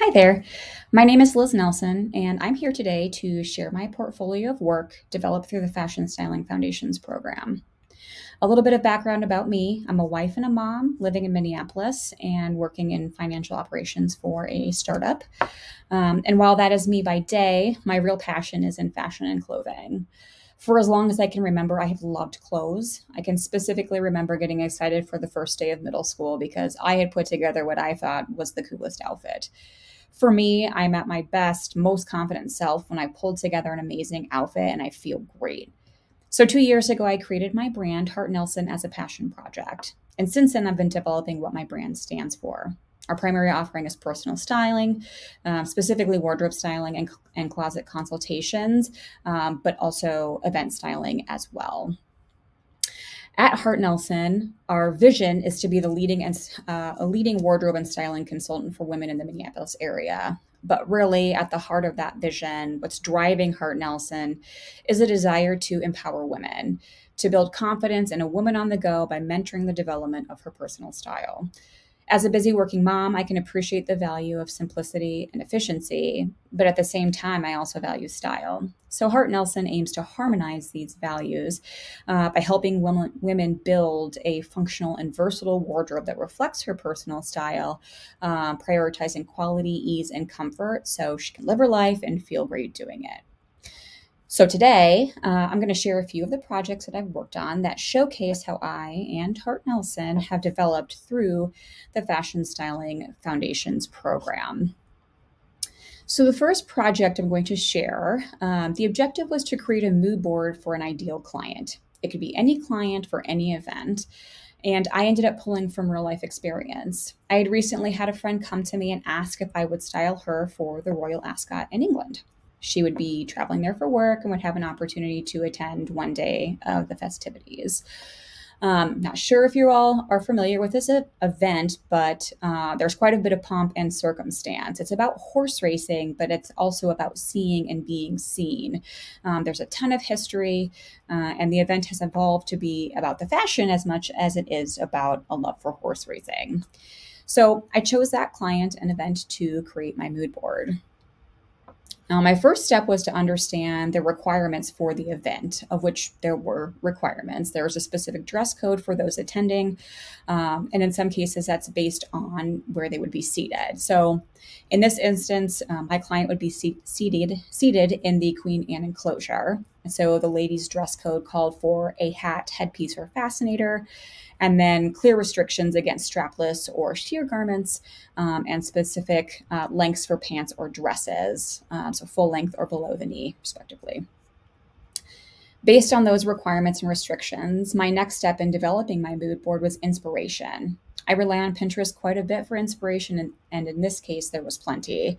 Hi there. My name is Liz Nelson, and I'm here today to share my portfolio of work developed through the Fashion Styling Foundations program. A little bit of background about me: I'm a wife and a mom living in Minneapolis and working in financial operations for a startup. And while that is me by day, my real passion is in fashion and clothing. For as long as I can remember, I have loved clothes. I can specifically remember getting excited for the first day of middle school because I had put together what I thought was the coolest outfit. For me, I'm at my best, most confident self when I pulled together an amazing outfit and I feel great. So 2 years ago, I created my brand, Hart Nelson, as a passion project. And since then, I've been developing what my brand stands for. Our primary offering is personal styling, specifically wardrobe styling and closet consultations, but also event styling as well. At Hart Nelson, our vision is to be a leading wardrobe and styling consultant for women in the Minneapolis area. But really, at the heart of that vision, what's driving Hart Nelson is a desire to empower women, to build confidence in a woman on the go by mentoring the development of her personal style. As a busy working mom, I can appreciate the value of simplicity and efficiency, but at the same time, I also value style. So Hart Nelson aims to harmonize these values by helping women build a functional and versatile wardrobe that reflects her personal style, prioritizing quality, ease, and comfort so she can live her life and feel great doing it. So today, I'm going to share a few of the projects that I've worked on that showcase how I and Hart Nelson have developed through the Fashion Styling Foundations program. So the first project I'm going to share, the objective was to create a mood board for an ideal client. It could be any client for any event. And I ended up pulling from real life experience. I had recently had a friend come to me and ask if I would style her for the Royal Ascot in England. She would be traveling there for work and would have an opportunity to attend one day of the festivities. Not sure if you all are familiar with this event, but there's quite a bit of pomp and circumstance. It's about horse racing, but it's also about seeing and being seen. There's a ton of history, and the event has evolved to be about the fashion as much as it is about a love for horse racing. So I chose that client and event to create my mood board. My first step was to understand the requirements for the event, of which there were requirements. There was a specific dress code for those attending, and in some cases, that's based on where they would be seated. So, in this instance, my client would be seated in the Queen Anne enclosure. So, the ladies' dress code called for a hat, headpiece, or fascinator, and then clear restrictions against strapless or sheer garments, and specific lengths for pants or dresses, so full length or below the knee, respectively. Based on those requirements and restrictions, my next step in developing my mood board was inspiration. I rely on Pinterest quite a bit for inspiration, and in this case, there was plenty.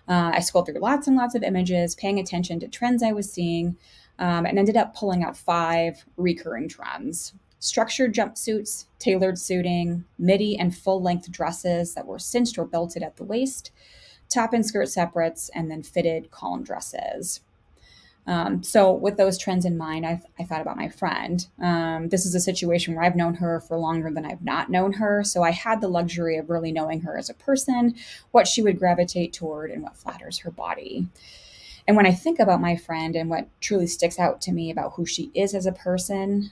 I scrolled through lots and lots of images, paying attention to trends I was seeing, and ended up pulling out 5 recurring trends: structured jumpsuits, tailored suiting, midi and full length dresses that were cinched or belted at the waist, top and skirt separates, and then fitted column dresses. So, with those trends in mind, I thought about my friend. This is a situation where I've known her for longer than I've not known her. So, I had the luxury of really knowing her as a person, what she would gravitate toward, and what flatters her body. And when I think about my friend and what truly sticks out to me about who she is as a person,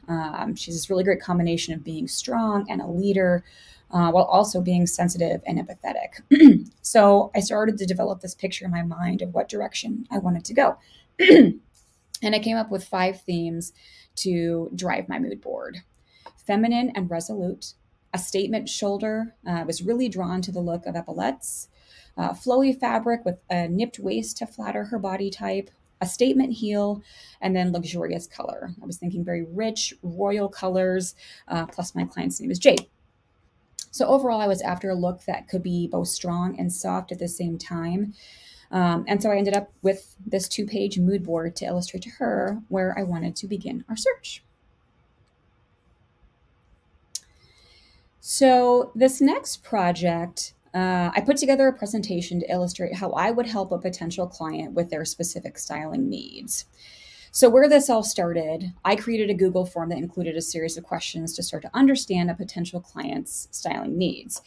she's this really great combination of being strong and a leader, while also being sensitive and empathetic. So I started to develop this picture in my mind of what direction I wanted to go. And I came up with 5 themes to drive my mood board: feminine and resolute, a statement shoulder. I was really drawn to the look of epaulettes, flowy fabric with a nipped waist to flatter her body type, a statement heel, and then luxurious color. I was thinking very rich, royal colors, plus my client's name is Jade. So overall, I was after a look that could be both strong and soft at the same time. And so I ended up with this 2-page mood board to illustrate to her where I wanted to begin our search. So this next project, I put together a presentation to illustrate how I would help a potential client with their specific styling needs. So where this all started, I created a Google form that included a series of questions to start to understand a potential client's styling needs.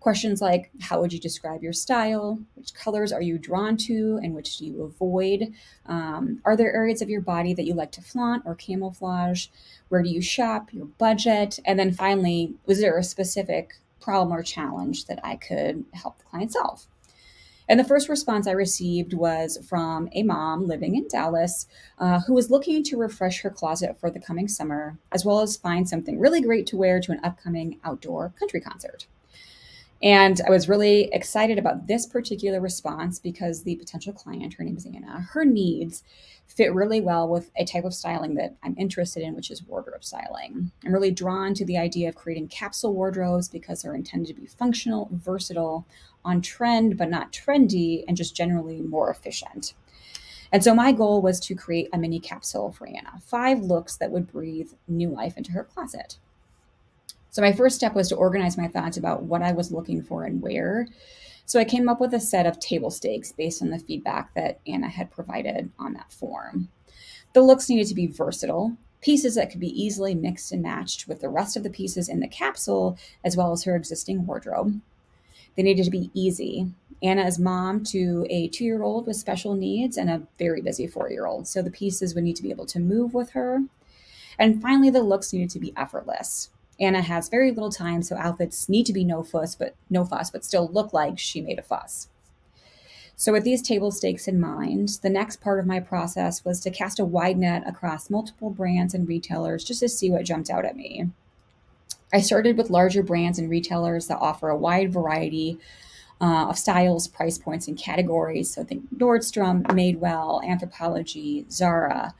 Questions like, how would you describe your style? Which colors are you drawn to and which do you avoid? Are there areas of your body that you like to flaunt or camouflage? Where do you shop? Your budget? And then finally, was there a specific problem or challenge that I could help the client solve? And the first response I received was from a mom living in Dallas who was looking to refresh her closet for the coming summer, as well as find something really great to wear to an upcoming outdoor country concert. And I was really excited about this particular response because the potential client, her name is Anna, her needs fit really well with a type of styling that I'm interested in, which is wardrobe styling. I'm really drawn to the idea of creating capsule wardrobes because they're intended to be functional, versatile, on trend, but not trendy, and just generally more efficient. And so my goal was to create a mini capsule for Anna, 5 looks that would breathe new life into her closet. So my first step was to organize my thoughts about what I was looking for and where. So I came up with a set of table stakes based on the feedback that Anna had provided on that form. The looks needed to be versatile, pieces that could be easily mixed and matched with the rest of the pieces in the capsule, as well as her existing wardrobe. They needed to be easy. Anna is mom to a 2-year-old with special needs and a very busy 4-year-old. So the pieces would need to be able to move with her. And finally, the looks needed to be effortless. Anna has very little time, so outfits need to be no fuss, but still look like she made a fuss. So with these table stakes in mind, the next part of my process was to cast a wide net across multiple brands and retailers just to see what jumped out at me. I started with larger brands and retailers that offer a wide variety of styles, price points, and categories. So think Nordstrom, Madewell, Anthropologie, Zara.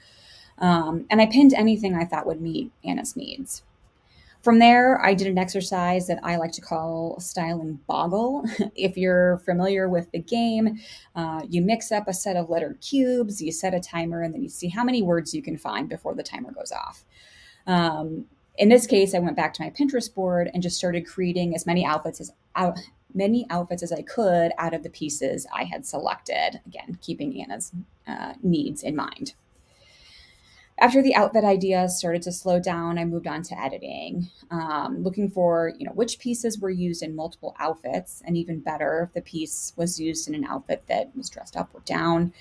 And I pinned anything I thought would meet Anna's needs. From there, I did an exercise that I like to call styling boggle. If you're familiar with the game, you mix up a set of lettered cubes, you set a timer, and then you see how many words you can find before the timer goes off. In this case, I went back to my Pinterest board and just started creating as many outfits as I could out of the pieces I had selected. Again, keeping Anna's needs in mind. After the outfit ideas started to slow down, I moved on to editing, looking for which pieces were used in multiple outfits, and even better, if the piece was used in an outfit that was dressed up or down,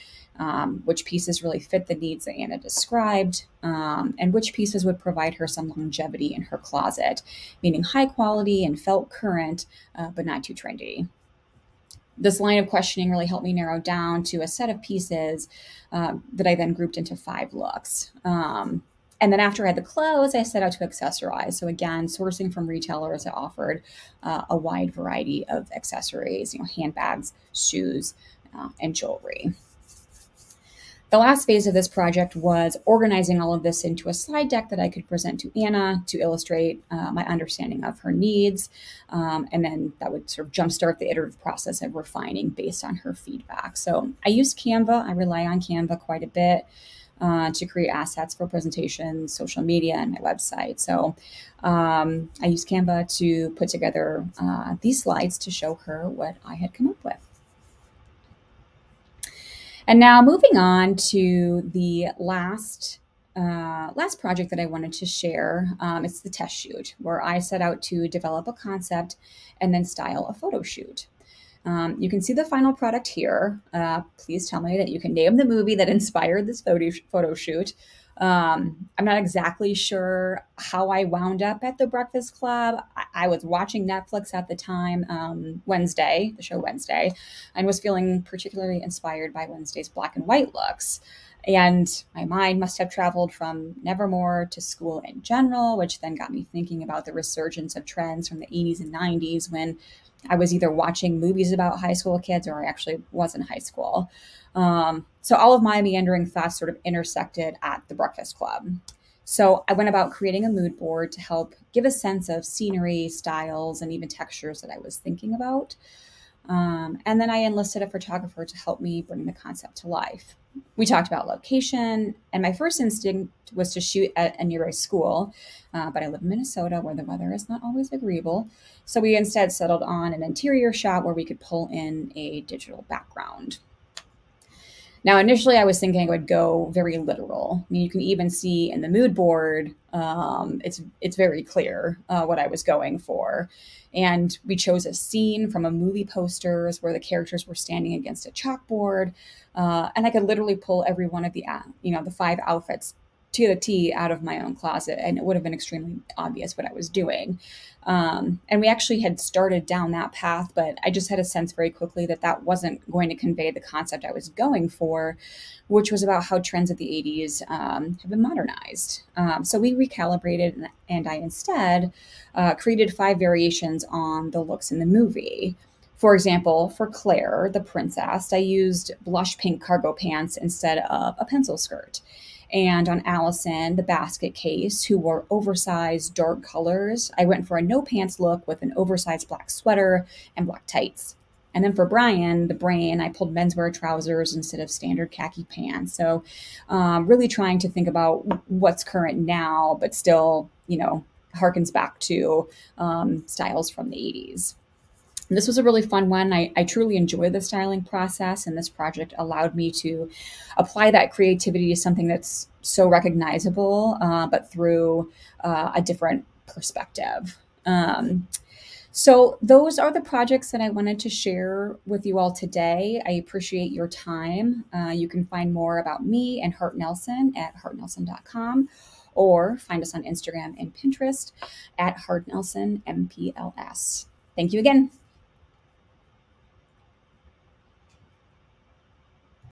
which pieces really fit the needs that Anna described, and which pieces would provide her some longevity in her closet, meaning high quality and felt current, but not too trendy. This line of questioning really helped me narrow down to a set of pieces that I then grouped into 5 looks. And then after I had the clothes, I set out to accessorize. So again, sourcing from retailers that offered a wide variety of accessories, handbags, shoes, and jewelry. The last phase of this project was organizing all of this into a slide deck that I could present to Anna to illustrate my understanding of her needs. And then that would sort of jumpstart the iterative process of refining based on her feedback. So I used Canva. I rely on Canva quite a bit to create assets for presentations, social media, and my website. So I used Canva to put together these slides to show her what I had come up with. And now moving on to the last project that I wanted to share. It's the test shoot, where I set out to develop a concept and then style a photo shoot. You can see the final product here. Please tell me that you can name the movie that inspired this photo shoot. I'm not exactly sure how I wound up at the Breakfast Club. I was watching Netflix at the time, the show Wednesday, and was feeling particularly inspired by Wednesday's black and white looks. And my mind must have traveled from Nevermore to School in General, which then got me thinking about the resurgence of trends from the 80s and 90s when I was either watching movies about high school kids or I actually was in high school. So all of my meandering thoughts sort of intersected at the Breakfast Club. So I went about creating a mood board to help give a sense of scenery, styles, and even textures that I was thinking about. And then I enlisted a photographer to help me bring the concept to life. We talked about location, and my first instinct was to shoot at a nearby school, but I live in Minnesota where the weather is not always agreeable. So we instead settled on an interior shot where we could pull in a digital background. Now, initially, I was thinking I would go very literal. I mean, you can even see in the mood board, it's very clear what I was going for. And we chose a scene from a movie posters where the characters were standing against a chalkboard, and I could literally pull every one of the 5 outfits to the T out of my own closet, and it would have been extremely obvious what I was doing. And we actually had started down that path, but I just had a sense very quickly that that wasn't going to convey the concept I was going for, which was about how trends of the 80s have been modernized. So we recalibrated, and I instead created 5 variations on the looks in the movie. For example, for Claire, the princess, I used blush pink cargo pants instead of a pencil skirt. And on Allison, the basket case, who wore oversized dark colors, I went for a no pants look with an oversized black sweater and black tights. And then for Brian, the brain, I pulled menswear trousers instead of standard khaki pants. So, really trying to think about what's current now, but still, harkens back to styles from the 80s. This was a really fun one. I truly enjoy the styling process, and this project allowed me to apply that creativity to something that's so recognizable, but through a different perspective. So, those are the projects that I wanted to share with you all today. I appreciate your time. You can find more about me and Hart Nelson at hartnelson.com, or find us on Instagram and Pinterest at Hart Nelson MPLS. Thank you again.